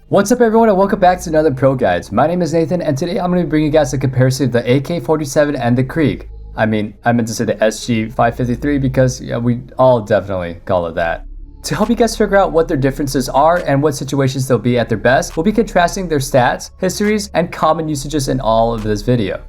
What's up everyone and welcome back to another Pro Guides. My name is Nathan and today I'm going to be bringing you guys a comparison of the AK-47 and the Krieg. I meant to say the SG553 because we all definitely call it that. To help you guys figure out what their differences are and what situations they'll be at their best, we'll be contrasting their stats, histories, and common usages in all of this video.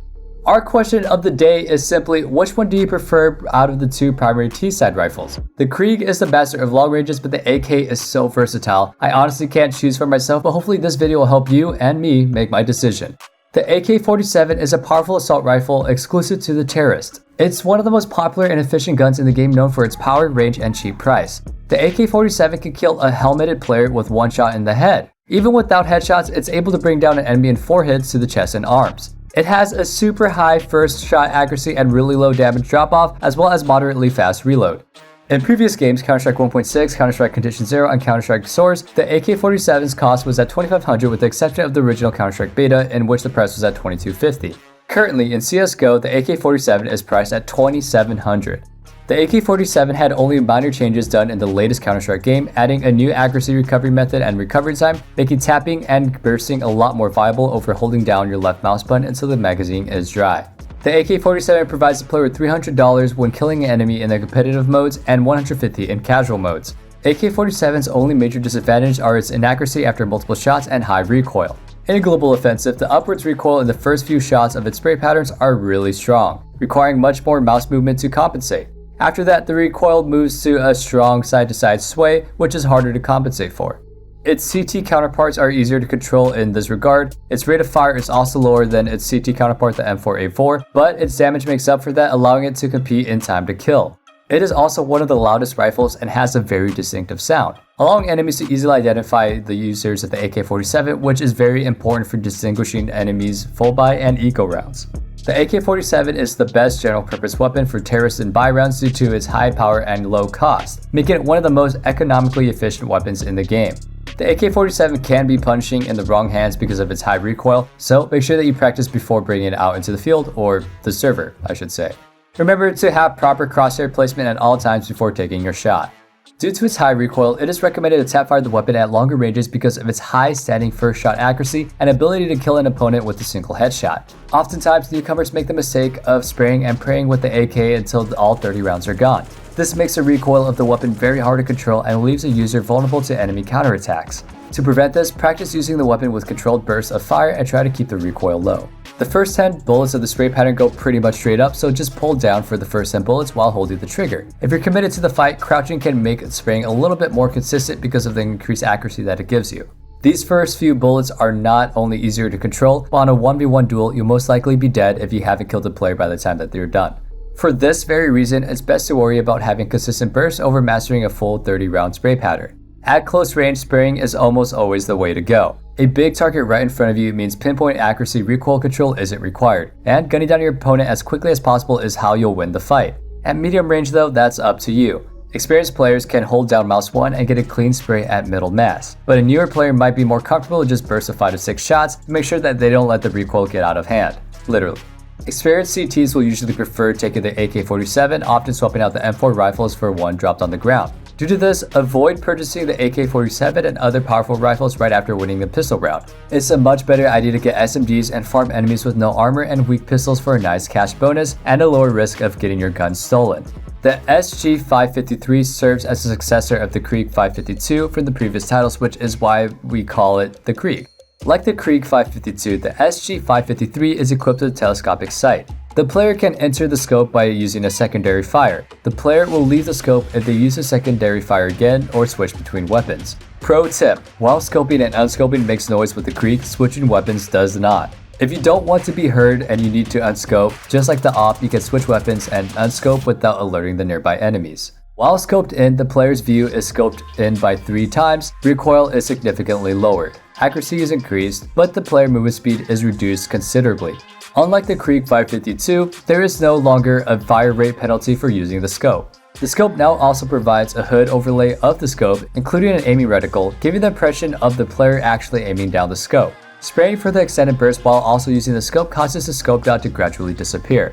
Our question of the day is simply, which one do you prefer out of the two primary T-side rifles? The Krieg is the master of long ranges, but the AK is so versatile. I honestly can't choose for myself, but hopefully this video will help you and me make my decision. The AK-47 is a powerful assault rifle exclusive to the terrorist. It's one of the most popular and efficient guns in the game, known for its power, range, and cheap price. The AK-47 can kill a helmeted player with one shot in the head. Even without headshots, it's able to bring down an enemy in 4 hits to the chest and arms. It has a super high first shot accuracy and really low damage drop off, as well as moderately fast reload. In previous games, Counter-Strike 1.6, Counter-Strike Condition Zero, and Counter-Strike Source, the AK-47's cost was at $2,500 with the exception of the original Counter-Strike Beta, in which the price was at $2,250. Currently, in CSGO, the AK-47 is priced at $2,700. The AK-47 had only minor changes done in the latest Counter-Strike game, adding a new accuracy recovery method and recovery time, making tapping and bursting a lot more viable over holding down your left mouse button until the magazine is dry. The AK-47 provides the player with $300 when killing an enemy in the competitive modes and $150 in casual modes. AK-47's only major disadvantage are its inaccuracy after multiple shots and high recoil. In a global offensive, the upwards recoil in the first few shots of its spray patterns are really strong, requiring much more mouse movement to compensate. After that, the recoil moves to a strong side-to-side sway, which is harder to compensate for. Its CT counterparts are easier to control in this regard. Its rate of fire is also lower than its CT counterpart, the M4A4, but its damage makes up for that, allowing it to compete in time to kill. It is also one of the loudest rifles and has a very distinctive sound, allowing enemies to easily identify the users of the AK-47, which is very important for distinguishing enemies' full buy and eco rounds. The AK-47 is the best general purpose weapon for terrorists and buy rounds due to its high power and low cost, making it one of the most economically efficient weapons in the game. The AK-47 can be punishing in the wrong hands because of its high recoil, so make sure that you practice before bringing it out into the field, or the server, I should say. Remember to have proper crosshair placement at all times before taking your shot. Due to its high recoil, it is recommended to tap fire the weapon at longer ranges because of its high standing first shot accuracy and ability to kill an opponent with a single headshot. Oftentimes, newcomers make the mistake of spraying and praying with the AK until all 30 rounds are gone. This makes the recoil of the weapon very hard to control and leaves a user vulnerable to enemy counterattacks. To prevent this, practice using the weapon with controlled bursts of fire and try to keep the recoil low. The first 10 bullets of the spray pattern go pretty much straight up, so just pull down for the first 10 bullets while holding the trigger. If you're committed to the fight, crouching can make spraying a little bit more consistent because of the increased accuracy that it gives you. These first few bullets are not only easier to control, but on a 1v1 duel, you'll most likely be dead if you haven't killed the player by the time that they're done. For this very reason, it's best to worry about having consistent bursts over mastering a full 30-round spray pattern. At close range, spraying is almost always the way to go. A big target right in front of you means pinpoint accuracy recoil control isn't required, and gunning down your opponent as quickly as possible is how you'll win the fight. At medium range though, that's up to you. Experienced players can hold down mouse 1 and get a clean spray at middle mass, but a newer player might be more comfortable with just bursts of 5 to 6 shots to make sure that they don't let the recoil get out of hand, literally. Experienced CTs will usually prefer taking the AK-47, often swapping out the M4 rifles for one dropped on the ground. Due to this, avoid purchasing the AK-47 and other powerful rifles right after winning the pistol round. It's a much better idea to get SMGs and farm enemies with no armor and weak pistols for a nice cash bonus and a lower risk of getting your gun stolen. The SG553 serves as a successor of the Krieg 552 from the previous titles, which is why we call it the Krieg. Like the Krieg 552, the SG553 is equipped with a telescopic sight. The player can enter the scope by using a secondary fire. The player will leave the scope if they use a secondary fire again or switch between weapons. Pro tip: while scoping and unscoping makes noise with the Krieg, switching weapons does not. If you don't want to be heard and you need to unscope, just like the AWP, you can switch weapons and unscope without alerting the nearby enemies. While scoped in, the player's view is scoped in by 3 times, recoil is significantly lowered. Accuracy is increased, but the player movement speed is reduced considerably. Unlike the Krieg 552, there is no longer a fire rate penalty for using the scope. The scope now also provides a hood overlay of the scope, including an aiming reticle, giving the impression of the player actually aiming down the scope. Spraying for the extended burst while also using the scope causes the scope dot to gradually disappear.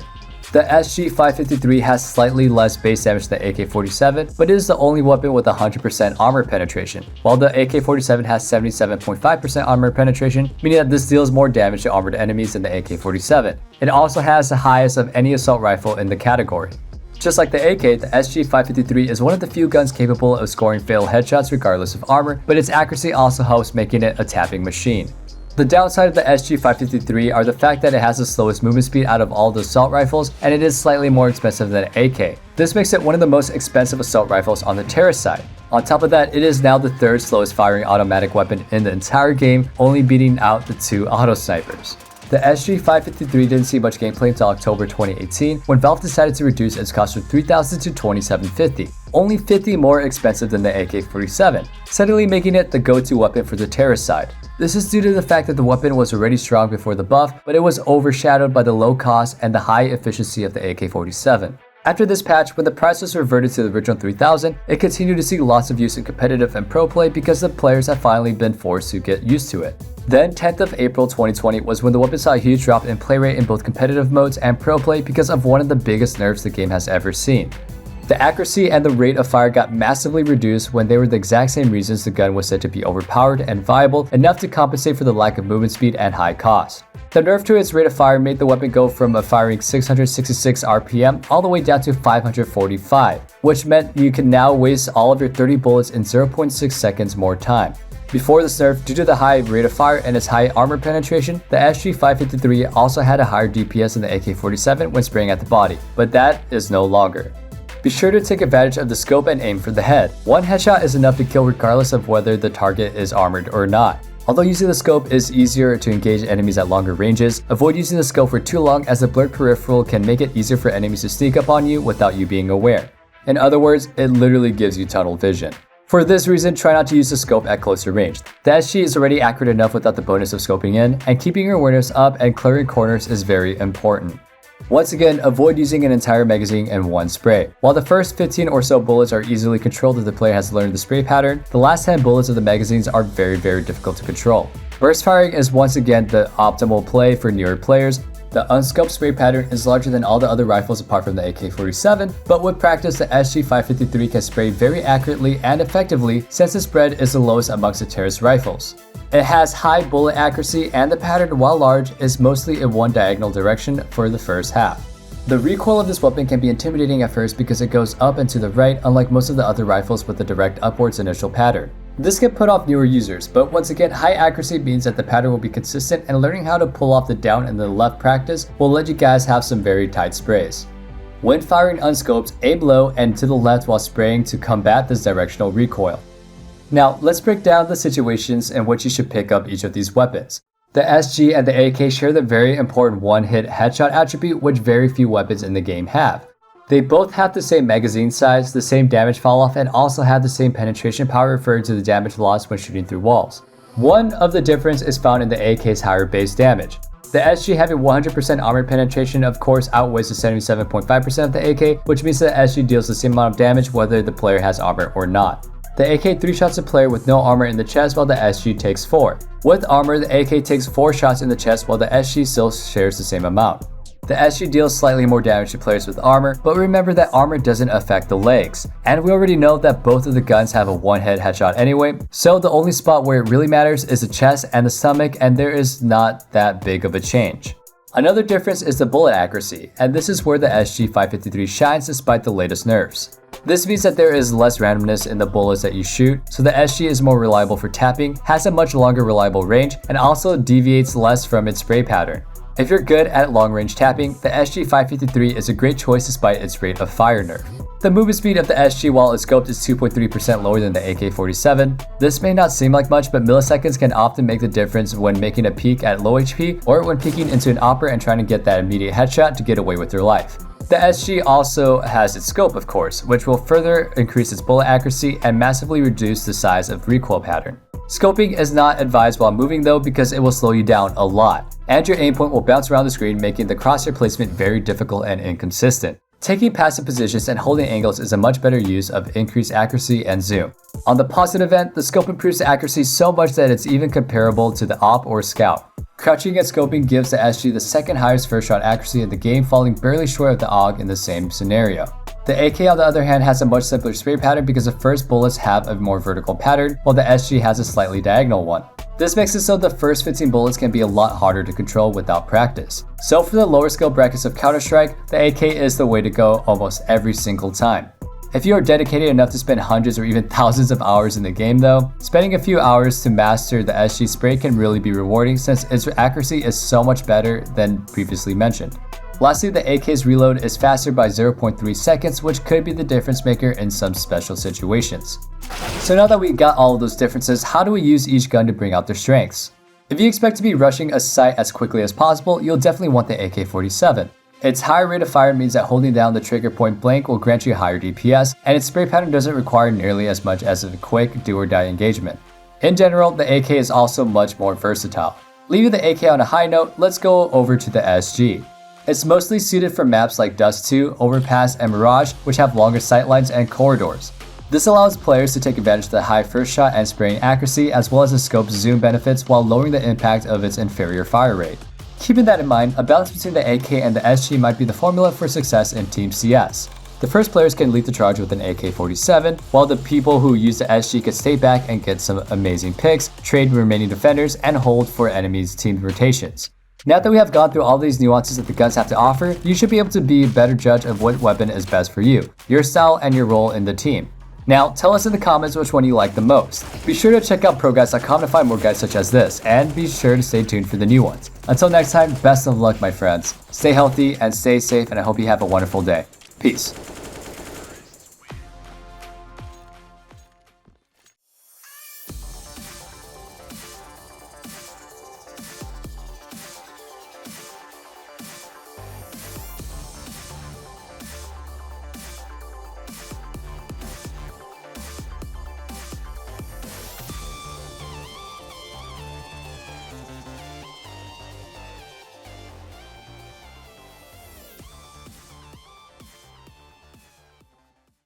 The SG553 has slightly less base damage than the AK-47, but it is the only weapon with 100% armor penetration, while the AK-47 has 77.5% armor penetration, meaning that this deals more damage to armored enemies than the AK-47. It also has the highest of any assault rifle in the category. Just like the AK, the SG553 is one of the few guns capable of scoring fatal headshots regardless of armor, but its accuracy also helps making it a tapping machine. The downside of the SG553 are the fact that it has the slowest movement speed out of all the assault rifles, and it is slightly more expensive than an AK. This makes it one of the most expensive assault rifles on the terrorist side. On top of that, it is now the third slowest firing automatic weapon in the entire game, only beating out the two auto snipers. The SG553 didn't see much gameplay until October 2018, when Valve decided to reduce its cost from $3,000 to $2,750, only $50 more expensive than the AK-47, suddenly making it the go-to weapon for the terrorist side. This is due to the fact that the weapon was already strong before the buff, but it was overshadowed by the low cost and the high efficiency of the AK-47. After this patch, when the price was reverted to the original $3,000, it continued to see lots of use in competitive and pro play because the players have finally been forced to get used to it. Then 10th of April 2020 was when the weapon saw a huge drop in play rate in both competitive modes and pro play because of one of the biggest nerfs the game has ever seen. The accuracy and the rate of fire got massively reduced when they were the exact same reasons the gun was said to be overpowered and viable enough to compensate for the lack of movement speed and high cost. The nerf to its rate of fire made the weapon go from a firing 666 RPM all the way down to 545, which meant you can now waste all of your 30 bullets in 0.6 seconds more time. Before this nerf, due to the high rate of fire and its high armor penetration, the SG553 also had a higher DPS than the AK-47 when spraying at the body, but that is no longer. Be sure to take advantage of the scope and aim for the head. One headshot is enough to kill regardless of whether the target is armored or not. Although using the scope is easier to engage enemies at longer ranges, avoid using the scope for too long as the blurred peripheral can make it easier for enemies to sneak up on you without you being aware. In other words, it literally gives you tunnel vision. For this reason, try not to use the scope at closer range. The SG is already accurate enough without the bonus of scoping in, and keeping your awareness up and clearing corners is very important. Once again, avoid using an entire magazine in one spray. While the first 15 or so bullets are easily controlled if the player has learned the spray pattern, the last 10 bullets of the magazines are very difficult to control. Burst firing is once again the optimal play for newer players. The unscoped spray pattern is larger than all the other rifles apart from the AK-47, but with practice the SG553 can spray very accurately and effectively since the spread is the lowest amongst the terrorist rifles. It has high bullet accuracy and the pattern, while large, is mostly in one diagonal direction for the first half. The recoil of this weapon can be intimidating at first because it goes up and to the right, unlike most of the other rifles with the direct upwards initial pattern. This can put off newer users, but once again, high accuracy means that the pattern will be consistent, and learning how to pull off the down and the left practice will let you guys have some very tight sprays. When firing unscoped, aim low and to the left while spraying to combat this directional recoil. Now, let's break down the situations in which you should pick up each of these weapons. The SG and the AK share the very important one-hit headshot attribute which very few weapons in the game have. They both have the same magazine size, the same damage falloff, and also have the same penetration power referring to the damage loss when shooting through walls. One of the difference is found in the AK's higher base damage. The SG having 100% armor penetration of course outweighs the 77.5% of the AK, which means that the SG deals the same amount of damage whether the player has armor or not. The AK 3 shots a player with no armor in the chest while the SG takes 4. With armor, the AK takes 4 shots in the chest while the SG still shares the same amount. The SG deals slightly more damage to players with armor, but remember that armor doesn't affect the legs. And we already know that both of the guns have a one-hit headshot anyway, so the only spot where it really matters is the chest and the stomach, and there is not that big of a change. Another difference is the bullet accuracy, and this is where the SG553 shines despite the latest nerfs. This means that there is less randomness in the bullets that you shoot, so the SG is more reliable for tapping, has a much longer reliable range, and also deviates less from its spray pattern. If you're good at long-range tapping, the SG553 is a great choice despite its rate of fire nerf. The movement speed of the SG while it's scoped is 2.3% lower than the AK-47. This may not seem like much, but milliseconds can often make the difference when making a peek at low HP or when peeking into an opera and trying to get that immediate headshot to get away with your life. The SG also has its scope, of course, which will further increase its bullet accuracy and massively reduce the size of recoil pattern. Scoping is not advised while moving though because it will slow you down a lot, and your aim point will bounce around the screen, making the crosshair placement very difficult and inconsistent. Taking passive positions and holding angles is a much better use of increased accuracy and zoom. On the positive end, the scope improves the accuracy so much that it's even comparable to the AWP or scout. Crouching and scoping gives the SG the second highest first shot accuracy in the game, falling barely short of the AUG in the same scenario. The AK on the other hand has a much simpler spray pattern because the first bullets have a more vertical pattern, while the SG has a slightly diagonal one. This makes it so the first 15 bullets can be a lot harder to control without practice. So for the lower skill brackets of Counter-Strike, the AK is the way to go almost every single time. If you are dedicated enough to spend hundreds or even thousands of hours in the game though, spending a few hours to master the SG spray can really be rewarding since its accuracy is so much better than previously mentioned. Lastly, the AK's reload is faster by 0.3 seconds, which could be the difference maker in some special situations. So now that we got all of those differences, how do we use each gun to bring out their strengths? If you expect to be rushing a site as quickly as possible, you'll definitely want the AK-47. Its higher rate of fire means that holding down the trigger point blank will grant you higher DPS, and its spray pattern doesn't require nearly as much as a quick do-or-die engagement. In general, the AK is also much more versatile. Leaving the AK on a high note, let's go over to the SG. It's mostly suited for maps like Dust 2, Overpass, and Mirage, which have longer sightlines and corridors. This allows players to take advantage of the high first shot and spraying accuracy, as well as the scope's zoom benefits while lowering the impact of its inferior fire rate. Keeping that in mind, a balance between the AK and the SG might be the formula for success in Team CS. The first players can lead the charge with an AK-47, while the people who use the SG can stay back and get some amazing picks, trade remaining defenders, and hold for enemies' team rotations. Now that we have gone through all these nuances that the guns have to offer, you should be able to be a better judge of what weapon is best for you, your style, and your role in the team. Now, tell us in the comments which one you like the most. Be sure to check out ProGuides.com to find more guides such as this, and be sure to stay tuned for the new ones. Until next time, best of luck my friends. Stay healthy and stay safe, and I hope you have a wonderful day. Peace.